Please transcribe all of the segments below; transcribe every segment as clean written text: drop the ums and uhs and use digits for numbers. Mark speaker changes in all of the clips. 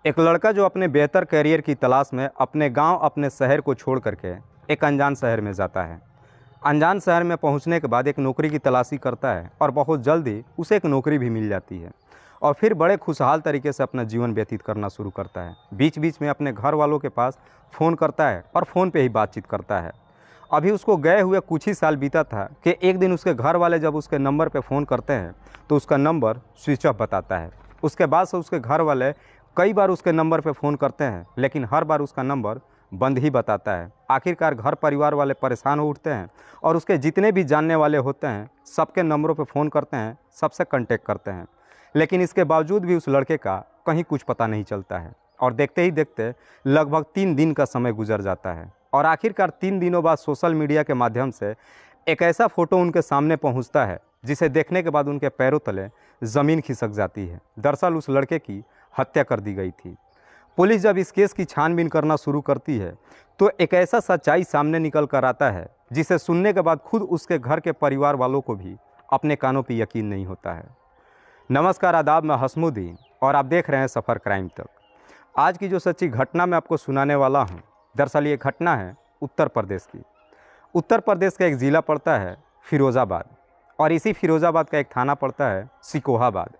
Speaker 1: एक लड़का जो अपने बेहतर करियर की तलाश में अपने गांव, अपने शहर को छोड़ करके एक अनजान शहर में जाता है। अनजान शहर में पहुंचने के बाद एक नौकरी की तलाशी करता है और बहुत जल्दी उसे एक नौकरी भी मिल जाती है और फिर बड़े खुशहाल तरीके से अपना जीवन व्यतीत करना शुरू करता है। बीच बीच में अपने घर वालों के पास फ़ोन करता है और फ़ोन पे ही बातचीत करता है। अभी उसको गए हुए कुछ ही साल बीता था कि एक दिन उसके घर वाले जब उसके नंबर पे फ़ोन करते हैं तो उसका नंबर स्विच ऑफ बताता है। उसके बाद से उसके घर वाले कई बार उसके नंबर पे फ़ोन करते हैं, लेकिन हर बार उसका नंबर बंद ही बताता है। आखिरकार घर परिवार वाले परेशान हो उठते हैं और उसके जितने भी जानने वाले होते हैं सबके नंबरों पे फ़ोन करते हैं, सबसे कांटेक्ट करते हैं, लेकिन इसके बावजूद भी उस लड़के का कहीं कुछ पता नहीं चलता है। और देखते ही देखते लगभग 3 दिन का समय गुजर जाता है और आखिरकार 3 दिनों बाद सोशल मीडिया के माध्यम से एक ऐसा फ़ोटो उनके सामने पहुंचता है जिसे देखने के बाद उनके पैरों तले ज़मीन खिसक जाती है। दरअसल उस लड़के की हत्या कर दी गई थी। पुलिस जब इस केस की छानबीन करना शुरू करती है तो एक ऐसा सच्चाई सामने निकल कर आता है जिसे सुनने के बाद खुद उसके घर के परिवार वालों को भी अपने कानों पर यकीन नहीं होता है। नमस्कार, आदाब, मैं हसमुद्दीन और आप देख रहे हैं सफ़र क्राइम तक। आज की जो सच्ची घटना मैं आपको सुनाने वाला हूं, दरअसल ये घटना है उत्तर प्रदेश की। उत्तर प्रदेश का एक ज़िला पड़ता है फिरोज़ाबाद और इसी फिरोज़ाबाद का एक थाना पड़ता है सिकोहाबाद।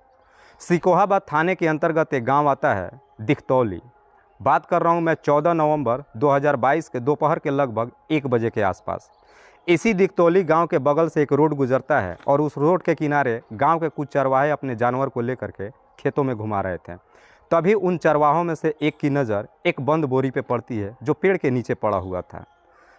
Speaker 1: सिकोहाबाद थाने के अंतर्गत एक गांव आता है दिखतौली। बात कर रहा हूं मैं 14 नवंबर 2022 के दोपहर के लगभग 1 बजे के आसपास। इसी दिखतौली गांव के बगल से एक रोड गुजरता है और उस रोड के किनारे गांव के कुछ चरवाहे अपने जानवर को लेकर के खेतों में घुमा रहे थे। तभी उन चरवाहों में से एक की नज़र एक बंद बोरी पे पड़ती है जो पेड़ के नीचे पड़ा हुआ था।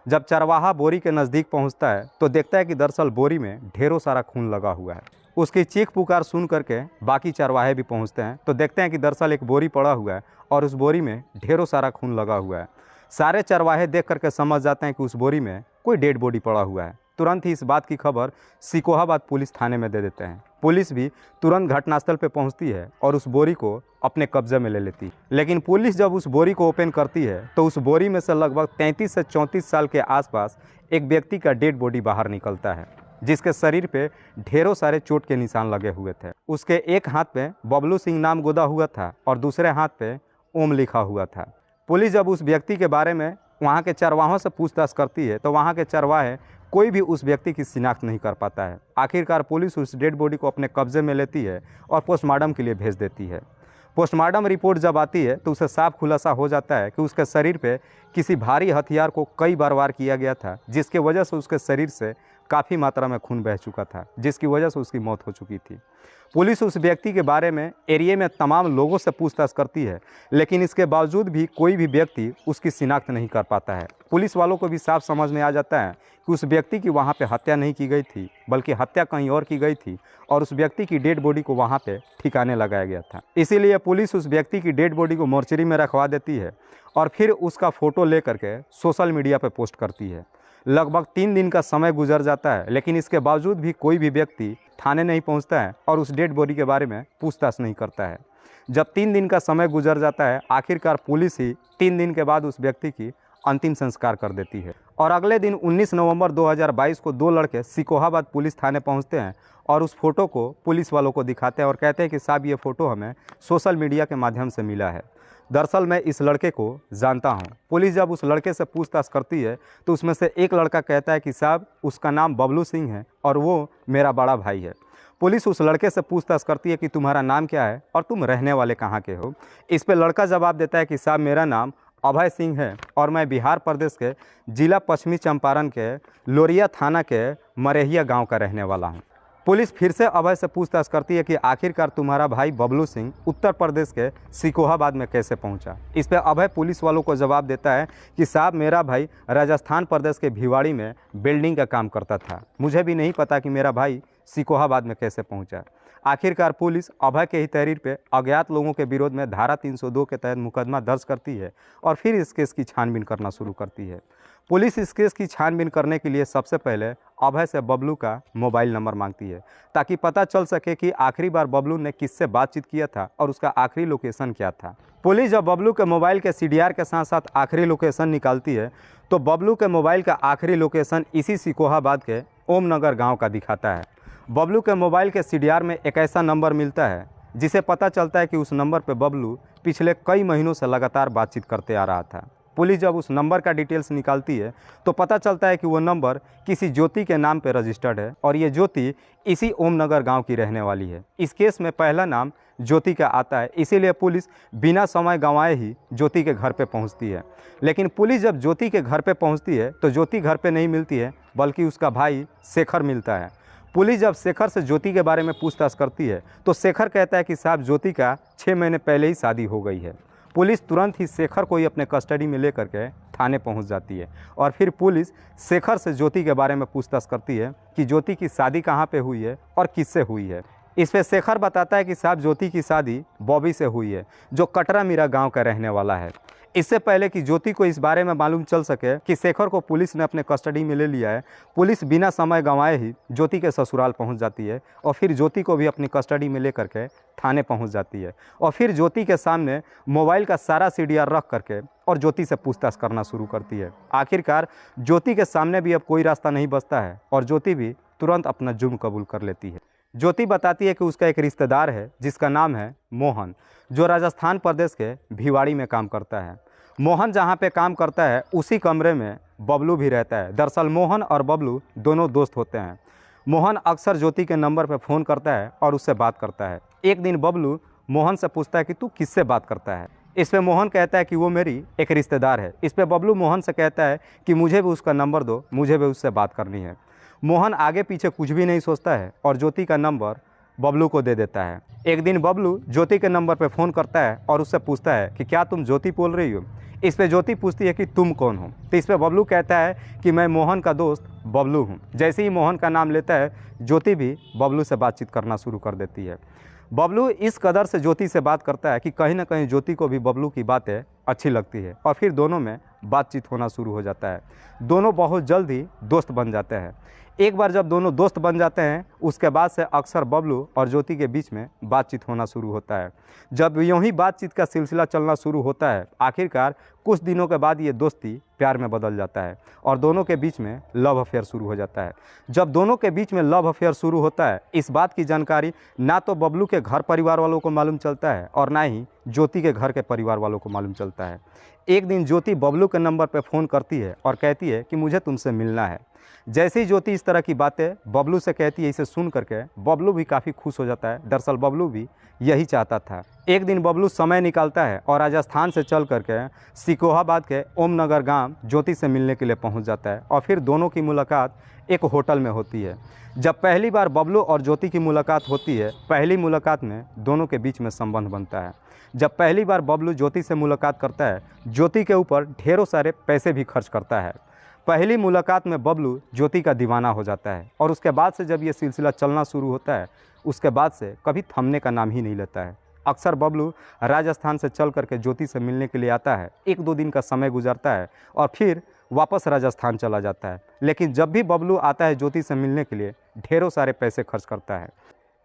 Speaker 1: जब चरवाहा बोरी के नज़दीक पहुंचता है तो देखता है कि दरअसल बोरी में ढेरों सारा खून लगा हुआ है। उसकी चीख पुकार सुन करके बाकी चरवाहे भी पहुंचते हैं तो देखते हैं कि दरअसल एक बोरी पड़ा हुआ है और उस बोरी में ढेरों सारा खून लगा हुआ है। सारे चरवाहे देख करके समझ जाते हैं कि उस बोरी में कोई डेड बॉडी पड़ा हुआ है। तुरंत ही इस बात की खबर सिकोहाबाद पुलिस थाने में दे देते हैं। पुलिस भी तुरंत घटनास्थल पर पहुंचती है और उस बोरी को अपने कब्जे में ले लेती है। लेकिन पुलिस जब उस बोरी को ओपन करती है तो उस बोरी में से लगभग 33 से 34 साल के आसपास एक व्यक्ति का डेड बॉडी बाहर निकलता है, जिसके शरीर पे ढेरों सारे चोट के निशान लगे हुए थे। उसके एक हाथ पे बबलू सिंह नाम गोदा हुआ था और दूसरे हाथ पे ओम लिखा हुआ था। पुलिस जब उस व्यक्ति के बारे में वहाँ के चरवाहों से पूछताछ करती है तो वहाँ के चरवाहे कोई भी उस व्यक्ति की शिनाख्त नहीं कर पाता है। आखिरकार पुलिस उस डेड बॉडी को अपने कब्जे में लेती है और पोस्टमार्टम के लिए भेज देती है। पोस्टमार्टम रिपोर्ट जब आती है तो उसे साफ खुलासा हो जाता है कि उसके शरीर पे किसी भारी हथियार को कई बार वार किया गया था, जिसकी वजह से उसके शरीर से काफ़ी मात्रा में खून बह चुका था, जिसकी वजह से उसकी मौत हो चुकी थी। पुलिस उस व्यक्ति के बारे में एरिया में तमाम लोगों से पूछताछ करती है, लेकिन इसके बावजूद भी कोई भी व्यक्ति उसकी शिनाख्त नहीं कर पाता है। पुलिस वालों को भी साफ समझ में आ जाता है कि उस व्यक्ति की वहाँ पे हत्या नहीं की गई थी, बल्कि हत्या कहीं और की गई थी और उस व्यक्ति की डेड बॉडी को वहाँ पे ठिकाने लगाया गया था। इसीलिए पुलिस उस व्यक्ति की डेड बॉडी को मोर्चरी में रखवा देती है और फिर उसका फ़ोटो ले करके सोशल मीडिया पर पोस्ट करती है। लगभग 3 दिन का समय गुजर जाता है, लेकिन इसके बावजूद भी कोई भी व्यक्ति थाने नहीं पहुंचता है और उस डेड बॉडी के बारे में पूछताछ नहीं करता है। जब 3 दिन का समय गुजर जाता है, आखिरकार पुलिस ही 3 दिन के बाद उस व्यक्ति की अंतिम संस्कार कर देती है। और अगले दिन 19 नवंबर 2022 को 2 लड़के सिकोहाबाद पुलिस थाने पहुंचते हैं और उस फोटो को पुलिस वालों को दिखाते हैं और कहते हैं कि साहब ये फ़ोटो हमें सोशल मीडिया के माध्यम से मिला है। दरअसल मैं इस लड़के को जानता हूं। पुलिस जब उस लड़के से पूछताछ करती है तो उसमें से एक लड़का कहता है कि साहब उसका नाम बबलू सिंह है और वो मेरा बड़ा भाई है। पुलिस उस लड़के से पूछताछ करती है कि तुम्हारा नाम क्या है और तुम रहने वाले कहाँ के हो। इस पर लड़का जवाब देता है कि साहब मेरा नाम अभय सिंह है और मैं बिहार प्रदेश के जिला पश्चिमी चंपारण के लोरिया थाना के मरेहिया गाँव का रहने वाला हूँ। पुलिस फिर से अभय से पूछताछ करती है कि आखिरकार तुम्हारा भाई बबलू सिंह उत्तर प्रदेश के सिकोहाबाद में कैसे पहुंचा। इस पर अभय पुलिस वालों को जवाब देता है कि साहब मेरा भाई राजस्थान प्रदेश के भिवाड़ी में बिल्डिंग का काम करता था, मुझे भी नहीं पता कि मेरा भाई सिकोहाबाद में कैसे पहुंचा। आखिरकार पुलिस अभय के ही तहरीर पे अज्ञात लोगों के विरोध में धारा 302 के तहत मुकदमा दर्ज करती है और फिर इस केस की छानबीन करना शुरू करती है। पुलिस इस केस की छानबीन करने के लिए सबसे पहले अभय से बबलू का मोबाइल नंबर मांगती है ताकि पता चल सके कि आखिरी बार बबलू ने किससे बातचीत किया था और उसका आखिरी लोकेशन क्या था। पुलिस जब बबलू के मोबाइल के CDR के साथ साथ आखिरी लोकेशन निकालती है तो बबलू के मोबाइल का आखिरी लोकेशन इसी सिकोहाबाद के ओम नगर गाँव का दिखाता है। बबलू के मोबाइल के CDR में एक ऐसा नंबर मिलता है जिसे पता चलता है कि उस नंबर पर बबलू पिछले कई महीनों से लगातार बातचीत करते आ रहा था। पुलिस जब उस नंबर का डिटेल्स निकालती है तो पता चलता है कि वो नंबर किसी ज्योति के नाम पर रजिस्टर्ड है और ये ज्योति इसी ओमनगर गांव की रहने वाली है। इस केस में पहला नाम ज्योति का आता है, इसीलिए पुलिस बिना समय गंवाए ही ज्योति के घर पे पहुंचती है। लेकिन पुलिस जब ज्योति के घर पे पहुंचती है तो ज्योति घर पे नहीं मिलती है, बल्कि उसका भाई शेखर मिलता है। पुलिस जब शेखर से ज्योति के बारे में पूछताछ करती है तो शेखर कहता है कि साहब ज्योति का 6 महीने पहले ही शादी हो गई है। पुलिस तुरंत ही शेखर को ही अपने कस्टडी में लेकर के थाने पहुंच जाती है और फिर पुलिस शेखर से ज्योति के बारे में पूछताछ करती है कि ज्योति की शादी कहां पे हुई है और किससे हुई है। इस पे शेखर बताता है कि साहब ज्योति की शादी बॉबी से हुई है, जो कटरा मीरा गांव का रहने वाला है। इससे पहले कि ज्योति को इस बारे में मालूम चल सके कि शेखर को पुलिस ने अपने कस्टडी में ले लिया है, पुलिस बिना समय गंवाए ही ज्योति के ससुराल पहुंच जाती है और फिर ज्योति को भी अपनी कस्टडी में लेकर के थाने पहुंच जाती है और फिर ज्योति के सामने मोबाइल का सारा CDR रख करके और ज्योति से पूछताछ करना शुरू करती है। आखिरकार ज्योति के सामने भी अब कोई रास्ता नहीं बचता है और ज्योति भी तुरंत अपना जुर्म कबूल कर लेती है। ज्योति बताती है कि उसका एक रिश्तेदार है जिसका नाम है मोहन, जो राजस्थान प्रदेश के भिवाड़ी में काम करता है। मोहन जहाँ पे काम करता है उसी कमरे में बबलू भी रहता है। दरअसल मोहन और बबलू दोनों दोस्त होते हैं। मोहन अक्सर ज्योति के नंबर पर फ़ोन करता है और उससे बात करता है। एक दिन बबलू मोहन से पूछता है कि तू किससे बात करता है। इस पे मोहन कहता है कि वो मेरी एक रिश्तेदार है। इस पे बबलू मोहन से कहता है कि मुझे भी उसका नंबर दो, मुझे भी उससे बात करनी है। मोहन आगे पीछे कुछ भी नहीं सोचता है और ज्योति का नंबर बबलू को दे देता है। एक दिन बबलू ज्योति के नंबर पर फ़ोन करता है और उससे पूछता है कि क्या तुम ज्योति बोल रही हो। इस पे ज्योति पूछती है कि तुम कौन हो। तो इस पे बबलू कहता है कि मैं मोहन का दोस्त बबलू हूँ। जैसे ही मोहन का नाम लेता है ज्योति भी बबलू से बातचीत करना शुरू कर देती है। बबलू इस कदर से ज्योति से बात करता है कि कहीं ना कहीं ज्योति को भी बबलू की बातें अच्छी लगती है और फिर दोनों में बातचीत होना शुरू हो जाता है। दोनों बहुत जल्द ही दोस्त बन जाते हैं। एक बार जब दोनों दोस्त बन जाते हैं उसके बाद से अक्सर बबलू और ज्योति के बीच में बातचीत होना शुरू होता है। जब यूँ ही बातचीत का सिलसिला चलना शुरू होता है, आखिरकार कुछ दिनों के बाद ये दोस्ती प्यार में बदल जाता है और दोनों के बीच में लव अफेयर शुरू हो जाता है। जब दोनों के बीच में लव अफेयर शुरू होता है, इस बात की जानकारी ना तो बबलू के घर परिवार वालों को मालूम चलता है और ना ही ज्योति के घर के परिवार वालों को मालूम चलता है। एक दिन ज्योति बबलू के नंबर पर फ़ोन करती है और कहती है कि मुझे तुमसे मिलना है। जैसे ही ज्योति इस तरह की बातें बबलू से कहती है, इसे सुन करके बबलू भी काफ़ी खुश हो जाता है। दरअसल बबलू भी यही चाहता था। एक दिन बबलू समय निकालता है और राजस्थान से चल करके सिकोहाबाद के ओमनगर गांव ज्योति से मिलने के लिए पहुंच जाता है और फिर दोनों की मुलाकात एक होटल में होती है। जब पहली बार बबलू और ज्योति की मुलाकात होती है, पहली मुलाकात में दोनों के बीच में संबंध बनता है। जब पहली बार बबलू ज्योति से मुलाकात करता है, ज्योति के ऊपर ढेरों सारे पैसे भी खर्च करता है। पहली मुलाकात में बबलू ज्योति का दीवाना हो जाता है और उसके बाद से जब ये सिलसिला चलना शुरू होता है, उसके बाद से कभी थमने का नाम ही नहीं लेता है। अक्सर बबलू राजस्थान से चल करके ज्योति से मिलने के लिए आता है। 1-2 दिन का समय गुजरता है और फिर वापस राजस्थान चला जाता है। लेकिन जब भी बबलू आता है ज्योति से मिलने के लिए, ढेरों सारे पैसे खर्च करता है।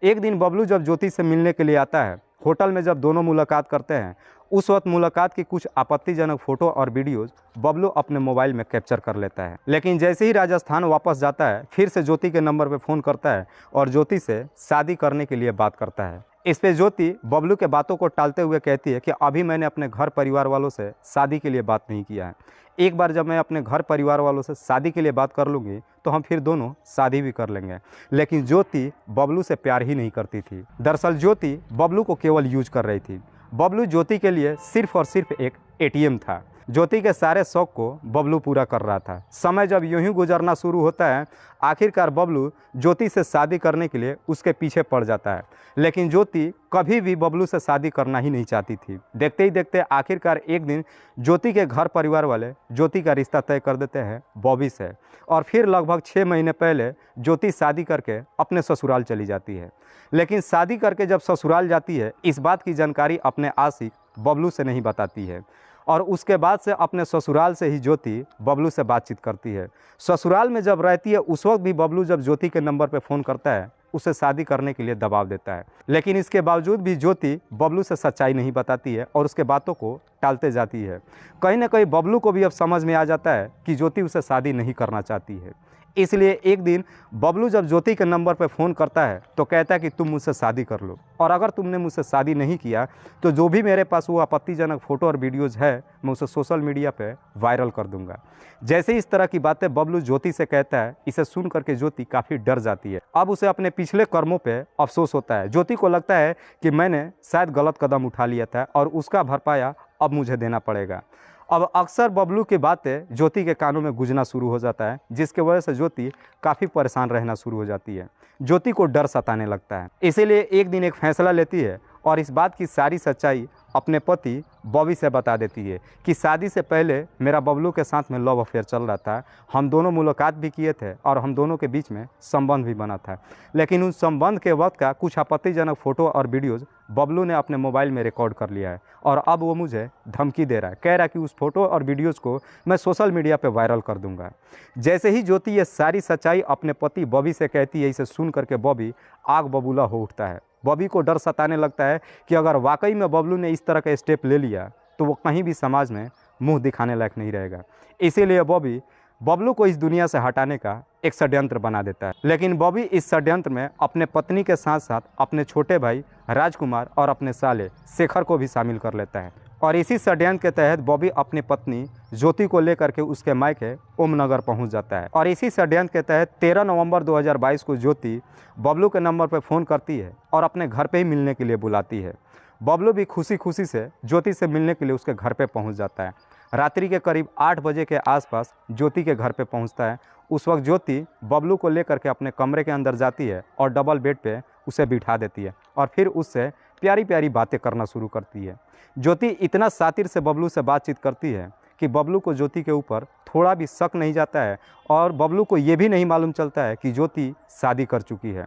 Speaker 1: एक दिन बबलू जब ज्योति से मिलने के लिए आता है, होटल में जब दोनों मुलाकात करते हैं, उस वक्त मुलाकात की कुछ आपत्तिजनक फ़ोटो और वीडियोज़ बबलू अपने मोबाइल में कैप्चर कर लेता है। लेकिन जैसे ही राजस्थान वापस जाता है, फिर से ज्योति के नंबर पर फ़ोन करता है और ज्योति से शादी करने के लिए बात करता है। इस पे ज्योति बबलू के बातों को टालते हुए कहती है कि अभी मैंने अपने घर परिवार वालों से शादी के लिए बात नहीं किया है। एक बार जब मैं अपने घर परिवार वालों से शादी के लिए बात कर लूँगी तो हम फिर दोनों शादी भी कर लेंगे। लेकिन ज्योति बबलू से प्यार ही नहीं करती थी। दरअसल ज्योति बबलू को केवल यूज कर रही थी। बबलू ज्योति के लिए सिर्फ और सिर्फ एक ATM था। ज्योति के सारे शौक को बबलू पूरा कर रहा था। समय जब यूं ही गुजरना शुरू होता है, आखिरकार बबलू ज्योति से शादी करने के लिए उसके पीछे पड़ जाता है। लेकिन ज्योति कभी भी बबलू से शादी करना ही नहीं चाहती थी। देखते ही देखते आखिरकार एक दिन ज्योति के घर परिवार वाले ज्योति का रिश्ता तय कर देते हैं बॉबी से और फिर लगभग 6 महीने पहले ज्योति शादी करके अपने ससुराल चली जाती है। लेकिन शादी करके जब ससुराल जाती है, इस बात की जानकारी अपने आशिक बबलू से नहीं बताती है और उसके बाद से अपने ससुराल से ही ज्योति बबलू से बातचीत करती है। ससुराल में जब रहती है उस वक्त भी बबलू जब ज्योति के नंबर पर फ़ोन करता है, उसे शादी करने के लिए दबाव देता है। लेकिन इसके बावजूद भी ज्योति बबलू से सच्चाई नहीं बताती है और उसके बातों को टालते जाती है। कहीं ना कहीं बबलू को भी अब समझ में आ जाता है कि ज्योति उसे शादी नहीं करना चाहती है। इसलिए एक दिन बबलू जब ज्योति के नंबर पर फ़ोन करता है तो कहता है कि तुम मुझसे शादी कर लो, और अगर तुमने मुझसे शादी नहीं किया तो जो भी मेरे पास वो आपत्तिजनक फ़ोटो और वीडियोज़ है मैं उसे सोशल मीडिया पे वायरल कर दूंगा। जैसे इस तरह की बातें बबलू ज्योति से कहता है, इसे सुन करके ज्योति काफ़ी डर जाती है। अब उसे अपने पिछले कर्मों पे अफसोस होता है। ज्योति को लगता है कि मैंने शायद गलत कदम उठा लिया था और उसका भरपाया अब मुझे देना पड़ेगा। अब अक्सर बबलू की बातें ज्योति के कानों में गूंजना शुरू हो जाता है, जिसके वजह से ज्योति काफ़ी परेशान रहना शुरू हो जाती है। ज्योति को डर सताने लगता है, इसीलिए एक दिन एक फैसला लेती है और इस बात की सारी सच्चाई अपने पति बॉबी से बता देती है कि शादी से पहले मेरा बबलू के साथ में लव अफेयर चल रहा था। हम दोनों मुलाकात भी किए थे और हम दोनों के बीच में संबंध भी बना था, लेकिन उस संबंध के वक्त का कुछ आपत्तिजनक फ़ोटो और वीडियोज़ बबलू ने अपने मोबाइल में रिकॉर्ड कर लिया है और अब वो मुझे धमकी दे रहा है, कह रहा है कि उस फोटो और वीडियोज़ को मैं सोशल मीडिया पर वायरल कर दूंगा। जैसे ही ज्योति ये सारी सच्चाई अपने पति बॉबी से कहती है, इसे सुन करके बॉबी आग बबूला हो उठता है। बॉबी को डर सताने लगता है कि अगर वाकई में बबलू ने इस तरह का स्टेप ले लिया तो वो कहीं भी समाज में मुंह दिखाने लायक नहीं रहेगा। इसीलिए बॉबी बबलू को इस दुनिया से हटाने का एक षड्यंत्र बना देता है। लेकिन बॉबी इस षड्यंत्र में अपने पत्नी के साथ साथ अपने छोटे भाई राजकुमार और अपने साले शेखर को भी शामिल कर लेता है और इसी षड्यंत्र के तहत बॉबी अपनी पत्नी ज्योति को लेकर के उसके मायके ओमनगर पहुंच जाता है। और इसी षड्यंत्र के तहत 13 नवंबर 2022 को ज्योति बबलू के नंबर पर फ़ोन करती है और अपने घर पे ही मिलने के लिए बुलाती है। बबलू भी खुशी खुशी से ज्योति से मिलने के लिए उसके घर पे पहुंच जाता है। रात्रि के करीब 8 बजे के आसपास ज्योति के घर पे पहुंचता है। उस वक्त ज्योति बबलू को लेकर के अपने कमरे के अंदर जाती है और डबल बेड पे उसे बिठा देती है और फिर उससे प्यारी प्यारी बातें करना शुरू करती है। ज्योति इतना शातिर से बबलू से बातचीत करती है कि बबलू को ज्योति के ऊपर थोड़ा भी शक नहीं जाता है और बबलू को ये भी नहीं मालूम चलता है कि ज्योति शादी कर चुकी है।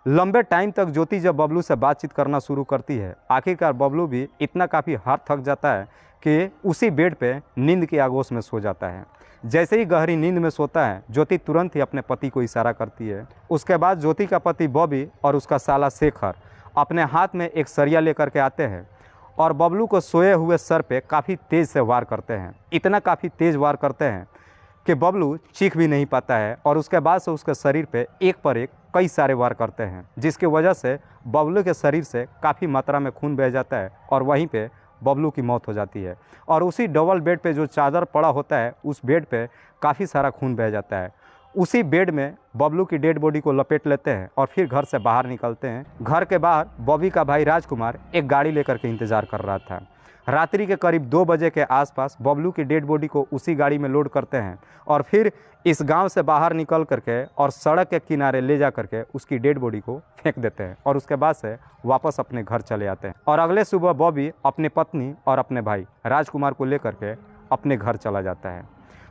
Speaker 1: लंबे टाइम तक ज्योति जब बबलू से बातचीत करना शुरू करती है, आखिरकार बबलू भी इतना काफ़ी हार थक जाता है कि उसी बेड पे नींद की आगोश में सो जाता है। जैसे ही गहरी नींद में सोता है, ज्योति तुरंत ही अपने पति को इशारा करती है। उसके बाद ज्योति का पति बॉबी और उसका साला शेखर अपने हाथ में एक सरिया लेकर के आते हैं और बबलू को सोए हुए सर पे काफ़ी तेज़ से वार करते हैं। इतना काफ़ी तेज़ वार करते हैं कि बबलू चीख भी नहीं पाता है और उसके बाद से उसके शरीर पे एक पर एक कई सारे वार करते हैं, जिसकी वजह से बबलू के शरीर से काफ़ी मात्रा में खून बह जाता है और वहीं पे बबलू की मौत हो जाती है। और उसी डबल बेड पे जो चादर पड़ा होता है उस बेड पे काफ़ी सारा खून बह जाता है। उसी बेड में बबलू की डेड बॉडी को लपेट लेते हैं और फिर घर से बाहर निकलते हैं। घर के बाहर बॉबी का भाई राजकुमार एक गाड़ी लेकर के इंतज़ार कर रहा था। रात्रि के करीब 2 बजे के आसपास बबलू की डेड बॉडी को उसी गाड़ी में लोड करते हैं और फिर इस गांव से बाहर निकल करके और सड़क के किनारे ले जा करके उसकी डेड बॉडी को फेंक देते हैं और उसके बाद से वापस अपने घर चले आते हैं। और अगले सुबह बॉबी अपनी पत्नी और अपने भाई राजकुमार को लेकर के अपने घर चला जाता है।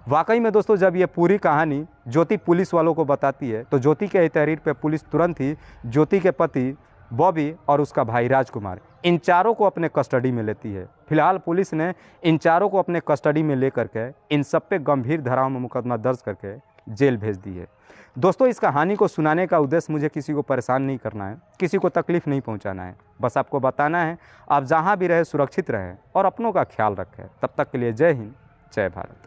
Speaker 1: वाकई में दोस्तों, जब ये पूरी कहानी ज्योति पुलिस वालों को बताती है तो ज्योति के तहरीर पे पुलिस तुरंत ही ज्योति के पति बॉबी और उसका भाई राजकुमार इन चारों को अपने कस्टडी में लेती है। फिलहाल पुलिस ने इन चारों को अपने कस्टडी में लेकर के इन सब पे गंभीर धाराओं में मुकदमा दर्ज करके जेल भेज दी है। दोस्तों, इस कहानी को सुनाने का उद्देश्य मुझे किसी को परेशान नहीं करना है, किसी को तकलीफ़ नहीं पहुंचाना है। बस आपको बताना है आप जहां भी रहे सुरक्षित रहें और अपनों का ख्याल रखें। तब तक के लिए जय हिंद, जय भारत।